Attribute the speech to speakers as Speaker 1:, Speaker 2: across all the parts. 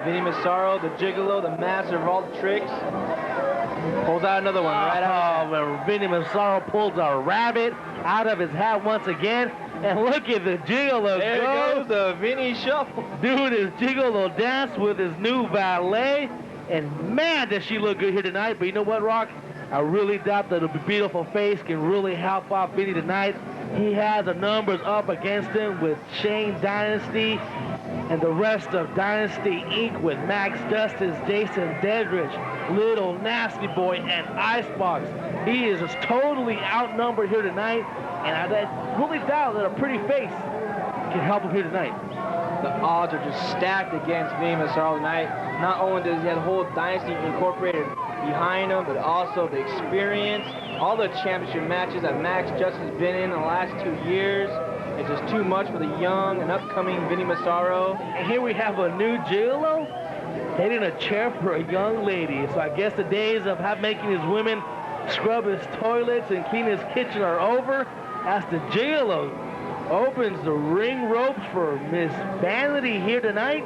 Speaker 1: Vinnie Massaro, the Gigolo, the master of all the tricks. Pulls out another one right out of his hat.
Speaker 2: Vinnie Massaro pulls a rabbit out of his hat once again. And look at the Gigolo
Speaker 1: There goes the Vinnie shuffle.
Speaker 2: Doing his Gigolo dance with his new valet. And man, does she look good here tonight. But you know what, Rock? I really doubt that a beautiful face can really help out Vinnie tonight. He has the numbers up against him with Shane Dynasty and the rest of Dynasty Inc. with Maxx Justice, Jason Deadrich, Little Nasty Boy, and Icebox. He is just totally outnumbered here tonight, and I really doubt that a pretty face can help him here tonight.
Speaker 1: The odds are just stacked against Vinnie Massaro tonight. Not only does he have the whole Dynasty Incorporated behind him, but also the experience, all the championship matches that Maxx Justice has been in the last 2 years. It's just too much for the young and upcoming Vinnie Massaro.
Speaker 2: And here we have a new Gigolo hitting a chair for a young lady. So I guess the days of making his women scrub his toilets and clean his kitchen are over, as the Gigolo opens the ring ropes for Miss Vanity here tonight,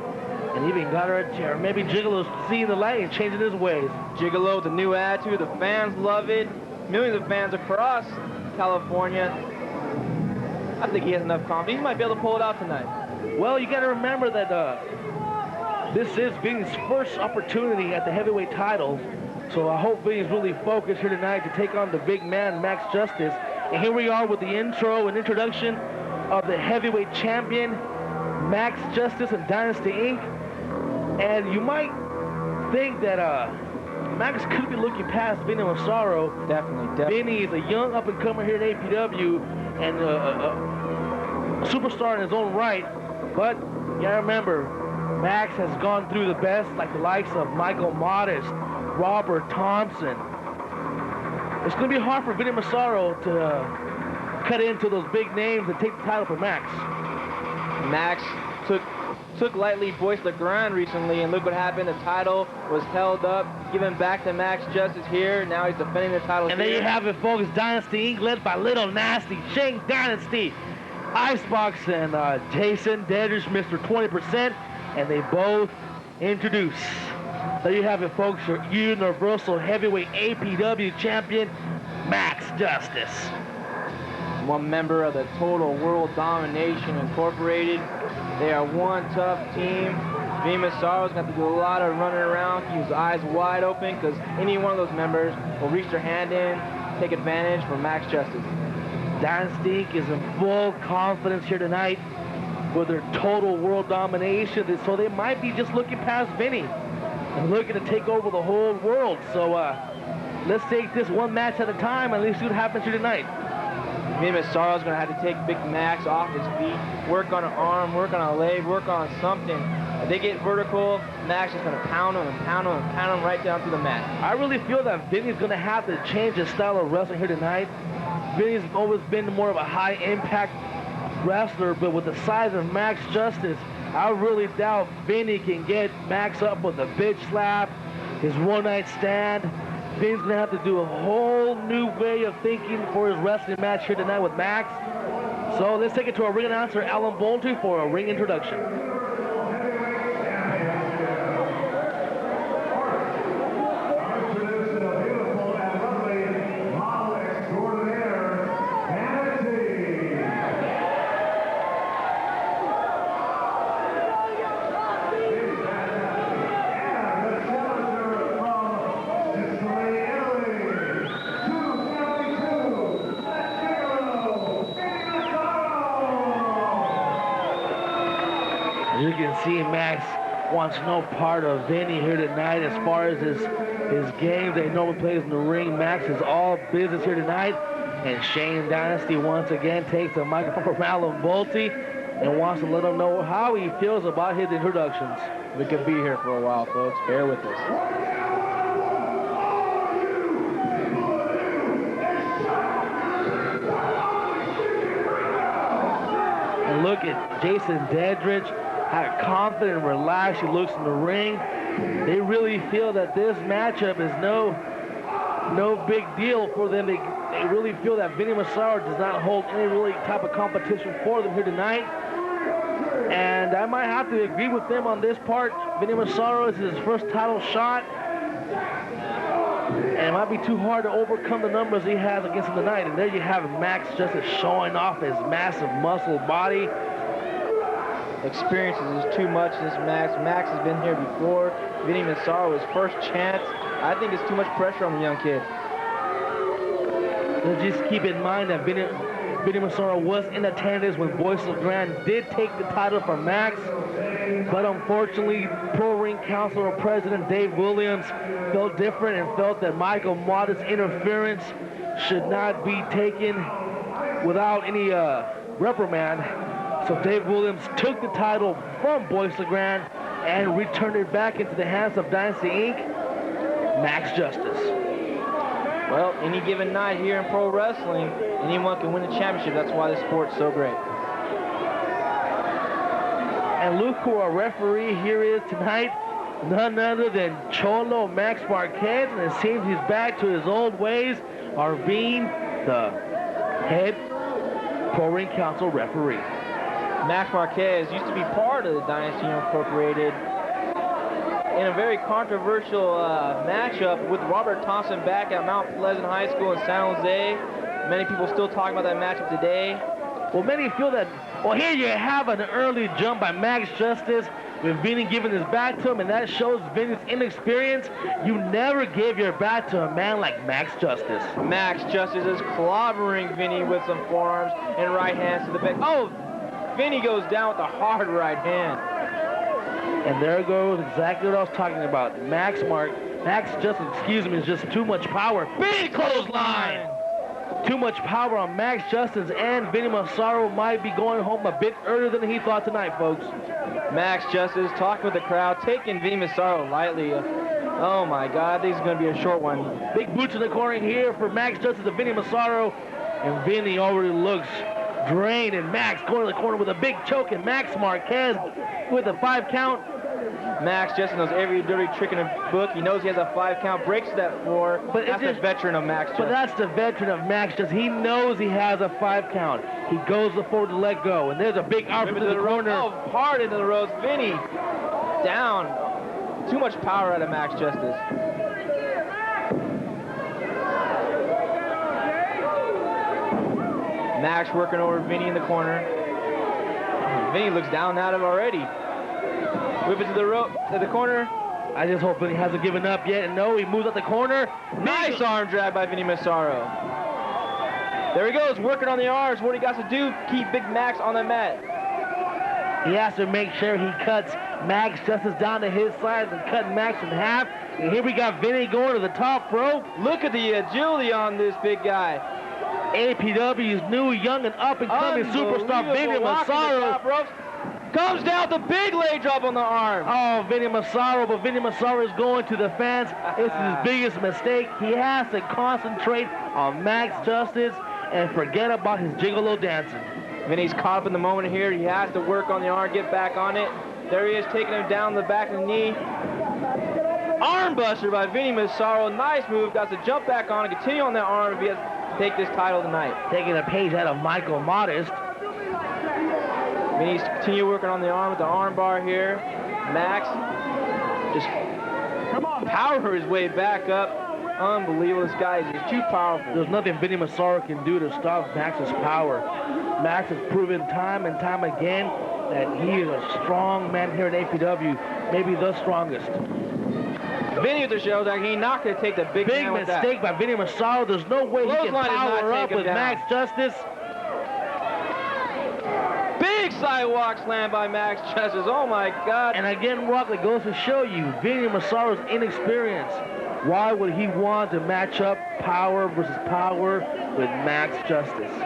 Speaker 2: and even got her a chair. Maybe Gigolo's seeing the light and changing his ways.
Speaker 1: Gigolo with a new attitude. The fans love it. Millions of fans across California. I think he has enough confidence. He might be able to pull it out tonight.
Speaker 2: Well, you got to remember that this is Vinnie's first opportunity at the heavyweight title. So I hope Vinnie's really focused here tonight to take on the big man, Maxx Justice. And here we are with the intro and introduction of the heavyweight champion, Maxx Justice and Dynasty Inc. And you might think that Maxx could be looking past Vinnie Massaro.
Speaker 1: Definitely.
Speaker 2: Vinnie is a young up-and-comer here at APW and a superstar in his own right. But you gotta remember, Maxx has gone through the best, like the likes of Michael Modest, Robert Thompson. It's gonna be hard for Vinnie Massaro to cut into those big names and take the title from Maxx.
Speaker 1: Maxx took lightly Boyce LeGrand recently, and look what happened. The title was held up, given back to Maxx Justice here. Now he's defending the title.
Speaker 2: And there you have it, folks. Dynasty Inc. led by Little Nasty, Shane Dynasty, Icebox, and Jason Deadrich, Mr. 20%, and they both introduce. There you have it, folks. Your Universal Heavyweight APW champion, Maxx Justice.
Speaker 1: One member of the Total World Domination Incorporated. They are one tough team. Vinnie Massaro's going to have to do a lot of running around, keep his eyes wide open, because any one of those members will reach their hand in, take advantage for Maxx Justice.
Speaker 2: Dynasty is in full confidence here tonight with their Total World Domination, so they might be just looking past Vinnie and looking to take over the whole world. So let's take this one match at a time and let's see what happens here tonight.
Speaker 1: Vinnie Massaro's going to have to take Big Maxx off his feet, work on an arm, work on a leg, work on something. If they get vertical, Maxx is going to pound him and pound him and pound him right down to the mat.
Speaker 2: I really feel that Vinnie's going to have to change his style of wrestling here tonight. Vinnie's always been more of a high-impact wrestler, but with the size of Maxx Justice, I really doubt Vinnie can get Maxx up with a bitch slap, his one-night stand. Vinnie's going to have to do a whole new way of thinking for his wrestling match here tonight with Maxx. So let's take it to our ring announcer, Allan Bolte, for a ring introduction. You can see Maxx wants no part of Vinnie here tonight as far as his games that he normally plays in the ring. Maxx is all business here tonight. And Shane Dynasty once again takes the microphone from Allan Bolte and wants to let him know how he feels about his introductions.
Speaker 1: We could be here for a while, folks. Bear with us.
Speaker 2: And look at Jason Deadrich, how confident and relaxed he looks in the ring. They really feel that this matchup is no big deal for them. They really feel that Vinnie Massaro does not hold any really type of competition for them here tonight. And I might have to agree with them on this part. Vinnie Massaro is his first title shot. And it might be too hard to overcome the numbers he has against him tonight. And there you have Maxx Justice showing off his massive muscle body.
Speaker 1: Experience is too much in this Maxx. Maxx has been here before. Vinnie Massaro, his first chance. I think it's too much pressure on the young kid.
Speaker 2: Just keep in mind that Vinnie Massaro was in attendance when Boyce LeGrand did take the title from Maxx. But unfortunately, Pro Ring Council President Dave Williams felt different and felt that Michael Motta's interference should not be taken without any reprimand. So Dave Williams took the title from Boyce LeGrand and returned it back into the hands of Dynasty Inc. Maxx Justice.
Speaker 1: Well, any given night here in pro wrestling, anyone can win the championship. That's why the sport's so great.
Speaker 2: And look who our referee here is tonight. None other than Cholo Max Marquez. And it seems he's back to his old ways, are being the head Pro Ring Council referee.
Speaker 1: Max Marquez used to be part of the Dynasty Incorporated in a very controversial matchup with Robert Thompson back at Mount Pleasant High School in San Jose. Many people still talking about that matchup today.
Speaker 2: Well, many feel that, well, here you have an early jump by Maxx Justice with Vinnie giving his back to him, and that shows Vinnie's inexperience. You never give your back to a man like Maxx Justice.
Speaker 1: Maxx Justice is clobbering Vinnie with some forearms and right hands to the back. Oh, Vinnie goes down with a hard right hand.
Speaker 2: And there goes exactly what I was talking about. Maxx Justice, is just too much power.
Speaker 1: Big clothesline!
Speaker 2: Too much power on Maxx Justice, and Vinnie Massaro might be going home a bit earlier than he thought tonight, folks.
Speaker 1: Maxx Justice talking with the crowd, taking Vinnie Massaro lightly. Oh my God, this is going to be a short one.
Speaker 2: Big boots in the corner here for Maxx Justice and Vinnie Massaro, and Vinnie already looks drained, and Maxx going to the corner with a big choke, and Max Marquez with a 5 count.
Speaker 1: Maxx Justice knows every dirty trick in the book. He knows he has a 5 count, breaks that floor. But that's the veteran of Maxx Justice.
Speaker 2: But that's the veteran of Maxx Justice. He knows he has a 5 count. He goes forward to let go, and there's a big arm to the corner.
Speaker 1: Oh, hard into the ropes. Vinnie down. Too much power out of Maxx Justice. Maxx working over Vinnie in the corner. Vinnie looks down at him already. Whip it to the rope, to the corner.
Speaker 2: I just hope Vinnie hasn't given up yet. And no, he moves out the corner.
Speaker 1: Nice arm drag by Vinnie Massaro. There he goes, working on the arms. What he got to do, keep Big Maxx on the mat.
Speaker 2: He has to make sure he cuts Maxx Justice down to his side and cut Maxx in half. And here we got Vinnie going to the top rope.
Speaker 1: Look at the agility on this big guy.
Speaker 2: APW's new, young, and up-and-coming superstar, Vinnie Massaro.
Speaker 1: Comes down with a big leg drop on the arm.
Speaker 2: Oh, Vinnie Massaro, but Vinnie Massaro is going to the fence. It's his biggest mistake. He has to concentrate on Maxx Justice and forget about his gigolo dancing.
Speaker 1: Vinnie's caught up in the moment here. He has to work on the arm, get back on it. There he is, taking him down the back of the knee. Arm buster by Vinnie Massaro. Nice move. Got to jump back on and continue on that arm if he has to take this title tonight.
Speaker 2: Taking a page out of Michael Modest.
Speaker 1: Vinnie's continue working on the arm with the arm bar here. Maxx just power his way back up. Unbelievable. This guy is just too powerful.
Speaker 2: There's nothing Vinnie Massaro can do to stop Max's power. Maxx has proven time and time again that he is a strong man here at APW, maybe the strongest.
Speaker 1: Vinnie with the shoulder, he's not going to take the big
Speaker 2: mistake by Vinnie Massaro. There's no way he can power up with Maxx Justice.
Speaker 1: Big sidewalk slam by Maxx Justice. Oh my God.
Speaker 2: And again, Rock, it goes to show you Vinnie Massaro's inexperience. Why would he want to match up power versus power with Maxx Justice?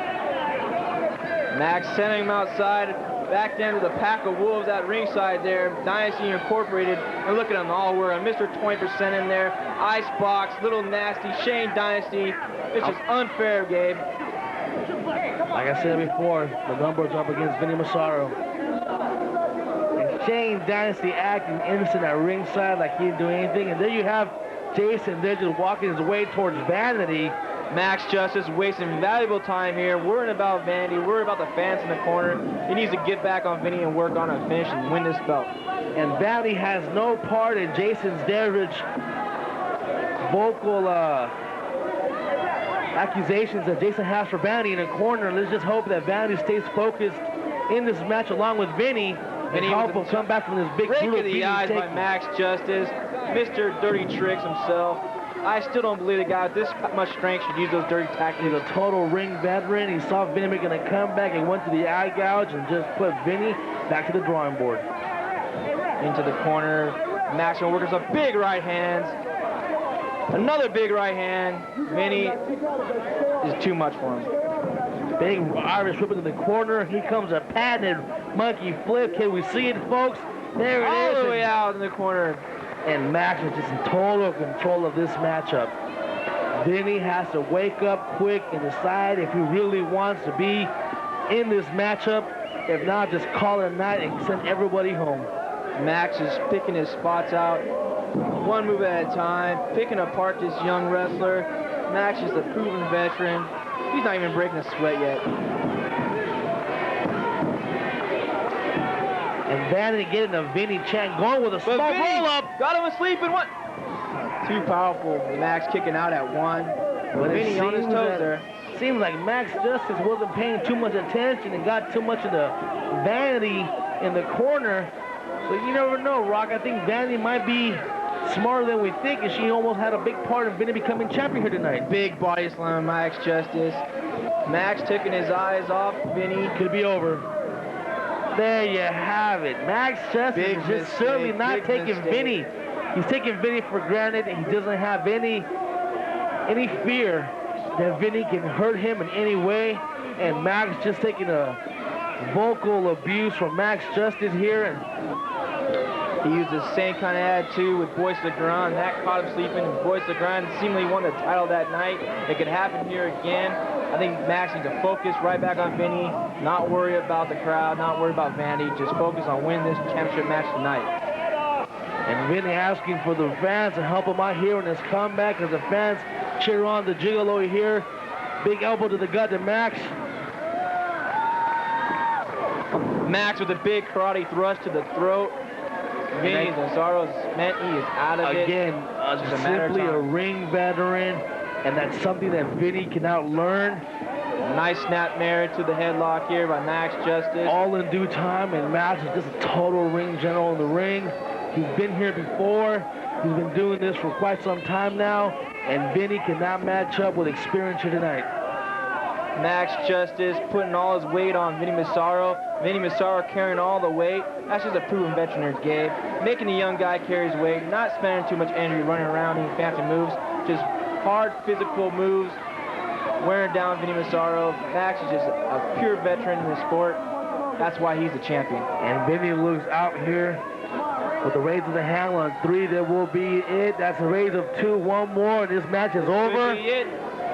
Speaker 1: Maxx sending him outside, back down to the pack of wolves at ringside there. Dynasty Incorporated. And look at them all wearing Mr. 20% in there. Icebox, Little Nasty, Shane Dynasty. It's just unfair, Gabe.
Speaker 2: Like I said before, the numbers up against Vinnie Massaro. And Shane Dynasty acting innocent at ringside like he didn't do anything. And there you have Jason there just walking his way towards Vanity.
Speaker 1: Maxx Justice wasting valuable time here, worrying about Vanity, worrying about the fans in the corner. He needs to get back on Vinny and work on a finish and win this belt.
Speaker 2: And Vanity has no part in Jason's Deadrich vocal accusations that Jason has for Vanity in the corner. Let's just hope that Vanity stays focused in this match along with Vinny. And help him come back from this big
Speaker 1: break
Speaker 2: brutal
Speaker 1: of the eyes by Maxx Justice, Mr. Dirty Tricks himself. I still don't believe the guy with this much strength should use those dirty tactics.
Speaker 2: He's a total ring veteran. He saw Vinny making a comeback and went to the eye gouge and just put Vinny back to the drawing board.
Speaker 1: Into the corner. Maxx gonna work some big right hands. Another big right hand. Vinny is too much for him.
Speaker 2: Big Irish whip into the corner. Here comes a patented monkey flip. Can we see it, folks? There it is.
Speaker 1: All the way out in the corner.
Speaker 2: And Maxx is just in total control of this matchup. Vinny has to wake up quick and decide if he really wants to be in this matchup. If not, just call it a night and send everybody home.
Speaker 1: Maxx is picking his spots out, one move at a time, picking apart this young wrestler. Maxx is a proven veteran. He's not even breaking a sweat yet.
Speaker 2: And Vanity getting a Vinny chant, going with a small roll-up.
Speaker 1: Got him asleep in one. Too powerful. Maxx kicking out at one.
Speaker 2: But
Speaker 1: Vinny on his toes there.
Speaker 2: Seems like Maxx Justice wasn't paying too much attention and got too much of the Vanity in the corner. So you never know, Rock. I think Vanity might be smarter than we think, and she almost had a big part in Vinny becoming champion here tonight.
Speaker 1: Big body slam, Maxx Justice. Maxx taking his eyes off Vinny.
Speaker 2: Could be over. There you have it. Maxx Justice is just certainly not taking Vinny. He's taking Vinny for granted, and he doesn't have any fear that Vinny can hurt him in any way. And Maxx just taking a vocal abuse from Maxx Justice here. And
Speaker 1: he used the same kind of attitude with Boyce LeGrand. That caught him sleeping, and Boyce LeGrand seemingly won the title that night. It could happen here again. I think Maxx needs to focus right back on Vinny, not worry about the crowd, not worry about Vanity, just focus on winning this championship match tonight.
Speaker 2: And Vinny asking for the fans to help him out here in this comeback as the fans cheer on the Gigolo here. Big elbow to the gut to Maxx.
Speaker 1: Maxx with a big karate thrust to the throat. Vinnie Massaro's meant he is out of it.
Speaker 2: Again, simply a ring veteran, and that's something that Vinny cannot learn.
Speaker 1: Nice snap mare to the headlock here by Maxx Justice.
Speaker 2: All in due time, and Maxx is just a total ring general in the ring. He's been here before. He's been doing this for quite some time now, and Vinny cannot match up with experience here tonight.
Speaker 1: Maxx Justice putting all his weight on Vinnie Massaro. Vinnie Massaro carrying all the weight. That's just a proven veteran's game. Making the young guy carry his weight, not spending too much energy running around doing fancy moves. Just hard physical moves, wearing down Vinnie Massaro. Maxx is just a pure veteran in the sport. That's why he's the champion.
Speaker 2: And Vinny looks out here with the raise of the hand on 3. That will be it. That's a raise of 2. One more, and this match is over.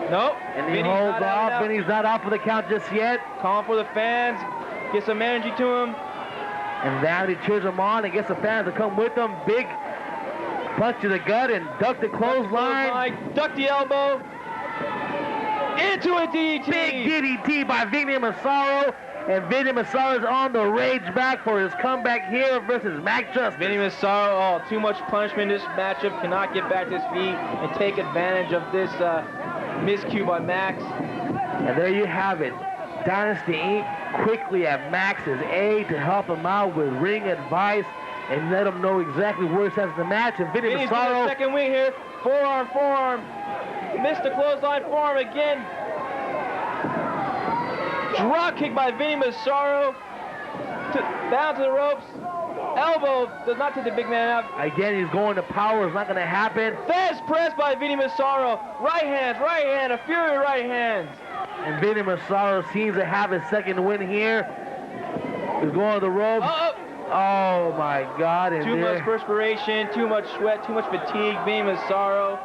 Speaker 1: Nope.
Speaker 2: And he holds off. Vinny's not out for the count just yet.
Speaker 1: Calling for the fans. Get some energy to him.
Speaker 2: And Vanity cheers him on and gets the fans to come with him. Big punch to the gut and duck the clothesline.
Speaker 1: Duck the elbow. Into a DDT.
Speaker 2: Big DDT by Vinnie Massaro. And Vinnie Massaro's on the rage back for his comeback here versus Maxx Justice.
Speaker 1: Vinnie Massaro, too much punishment in this matchup. Cannot get back to his feet and take advantage of this miscue by Maxx.
Speaker 2: And there you have it. Dynasty Inc. quickly at Maxx's aid to help him out with ring advice and let him know exactly where he stands in the match. And Vinnie Massaro,
Speaker 1: second wing here. Forearm. Missed the clothesline, forearm again. Drop kick by Vinnie Massaro. Down to the ropes. Elbow does not take the big man out.
Speaker 2: Again, he's going to power. It's not going to happen.
Speaker 1: Fast press by Vinnie Massaro. Right hand, a fury right hands.
Speaker 2: And Vinnie Massaro seems to have his second win here. He's going to the ropes. Oh my God. And
Speaker 1: too much perspiration, too much sweat, too much fatigue. Vinnie Massaro.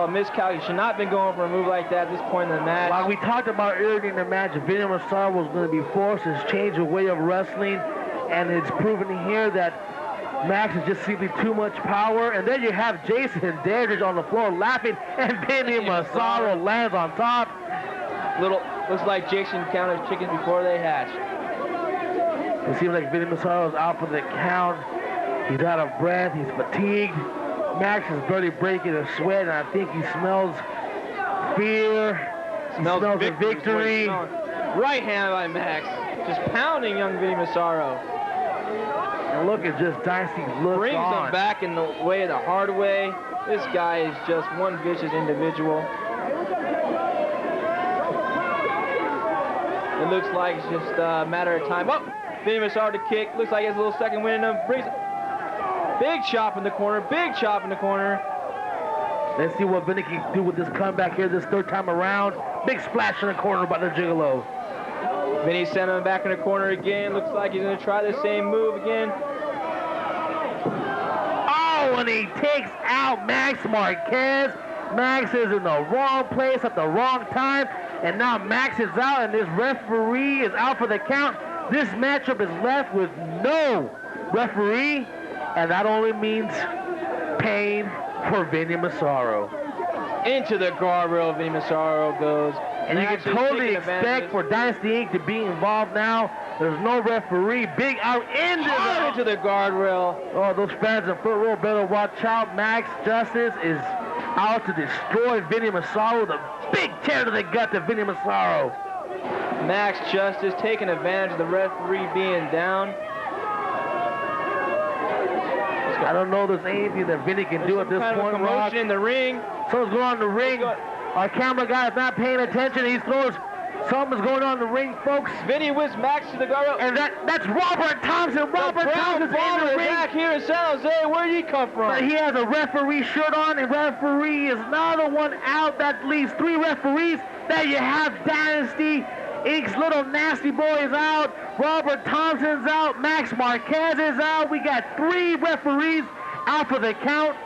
Speaker 1: Miscalculation. Should not have been going for a move like that at this point in the match.
Speaker 2: Like we talked about earlier in the match, Vinnie Massaro was going to be forced to change the way of wrestling. And it's proven here that Maxx is just simply too much power. And then you have Jason and Deadrich on the floor laughing, and Vinnie Massaro lands on top.
Speaker 1: Looks like Jason counted chickens before they hatched.
Speaker 2: It seems like Vinnie Massaro is out for the count. He's out of breath. He's fatigued. Maxx is barely breaking a sweat, and I think he smells fear. He smells a victory.
Speaker 1: Right hand by Maxx, just pounding young Vinnie Massaro.
Speaker 2: And look at just Dynasty look
Speaker 1: Brings
Speaker 2: on.
Speaker 1: him back in the way, the hard way. This guy is just one vicious individual. It looks like it's just a matter of time. Oh, Vinnie Massaro to kick. Looks like he has a little second win in him. Brings big chop in the corner. Big chop in the corner.
Speaker 2: Let's see what Vinnie can do with this comeback here this third time around. Big splash in the corner by the Gigolo.
Speaker 1: Vinnie sent him back in the corner again. Looks like he's going to try the same move again.
Speaker 2: Oh, and he takes out Max Marquez. Maxx is in the wrong place at the wrong time. And now Maxx is out, and this referee is out for the count. This matchup is left with no referee, and that only means pain for Vinnie Massaro.
Speaker 1: Into the guardrail, Vinnie Massaro goes.
Speaker 2: And you can totally expect for Dynasty Inc. to be involved now. There's no referee. Big out into
Speaker 1: the guardrail.
Speaker 2: Oh, those fans in front row better watch out. Maxx Justice is out to destroy Vinnie Massaro. The big tear to the gut to Vinnie Massaro.
Speaker 1: Maxx Justice taking advantage of the referee being down.
Speaker 2: I don't know if there's anything that Vinnie can do at this point.
Speaker 1: Commotion in the ring.
Speaker 2: Something's going on in the ring. Our camera guy is not paying attention. He throws something's going on in the ring, folks.
Speaker 1: Vinnie whips Maxx to the guardrail.
Speaker 2: And that's Robert Thompson. Robert Thompson's in the ring.
Speaker 1: Back here in San Jose. Where did he come from?
Speaker 2: But he has a referee shirt on, and referee is not the one out. That leaves 3 referees. There you have Dynasty Inc.'s little nasty boy is out. Robert Thompson's out. Max Marquez is out. We got 3 referees out for the count.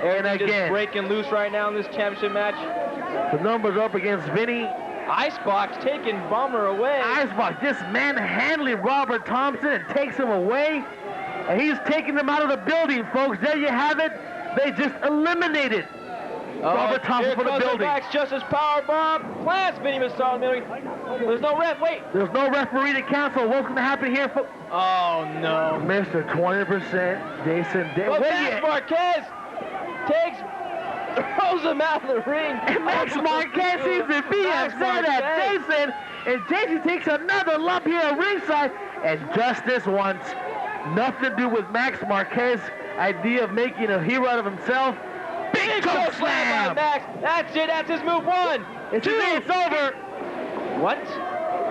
Speaker 2: And again,
Speaker 1: just breaking loose right now in this championship match.
Speaker 2: The numbers up against Vinnie.
Speaker 1: Icebox taking Bomber away.
Speaker 2: Icebox just manhandling Robert Thompson and takes him away. And he's taking them out of the building, folks. There you have it. They just eliminated Robert Thompson from the building.
Speaker 1: Maxx Justice power bomb. Plants Vinnie Massaro in the middle. There's no ref. Wait.
Speaker 2: There's no referee to cancel. What's going to happen here, folks?
Speaker 1: Oh, no.
Speaker 2: Mr. 20%, Jason.
Speaker 1: But Max Marquez throws him out of the ring.
Speaker 2: And Max Marquez seems to be upset at Jason. And Jason takes another lump here at ringside. And Justice wants nothing to do with Max Marquez's idea of making a hero out of himself. Big choke slam
Speaker 1: by Max. That's it. That's his move. 1, 2.
Speaker 2: It's over.
Speaker 1: What?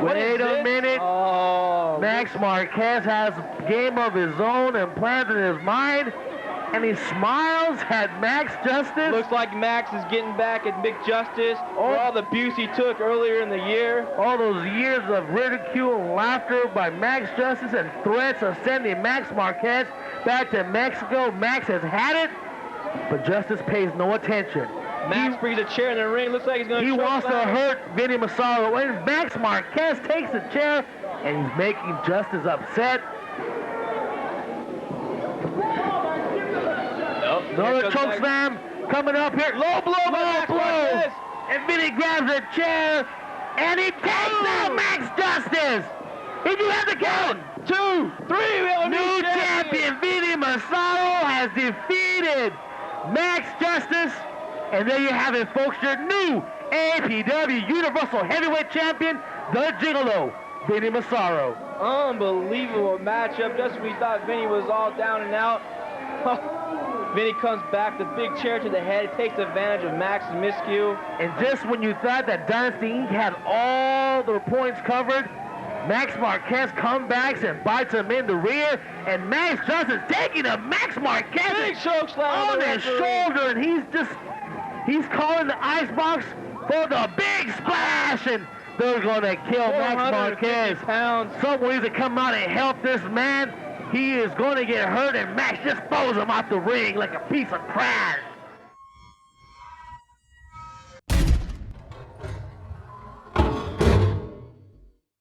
Speaker 2: Wait a minute.
Speaker 1: Oh.
Speaker 2: Max Marquez has a game of his own and plans in his mind. And he smiles at Max Justice.
Speaker 1: Looks like Max is getting back at Big Justice for all the abuse he took earlier in the year.
Speaker 2: All those years of ridicule and laughter by Max Justice and threats of sending Max Marquez back to Mexico. Max has had it, but Justice pays no attention.
Speaker 1: Max brings a chair in the ring. Looks like he's going to
Speaker 2: He wants to hurt Vinnie Massaro. And Max Marquez takes the chair, and he's making Justice upset. Another choke slam coming up here. Low blow. And Vinnie grabs a chair, and he takes out Max Justice. And you have the count.
Speaker 1: 1, 2, 3. We have a
Speaker 2: new champion. Vinnie Massaro has defeated Max Justice. And there you have it, folks. Your new APW Universal Heavyweight Champion, the Gigolo, Vinnie Massaro.
Speaker 1: Unbelievable matchup. Just when we thought Vinnie was all down and out. Vinnie comes back, the big chair to the head, takes advantage of Max's miscue.
Speaker 2: And just when you thought that Dynasty Inc. had all the points covered, Max Marquez comebacks and bites him in the rear. And Max Justice taking a Max Marquez
Speaker 1: big choke slam
Speaker 2: on his shoulder. And he's calling the icebox for the big splash. And they're going to kill Max Marquez. Someone needs to come out and help this man. He is going to get hurt, and Max just throws him out the ring like a piece of trash.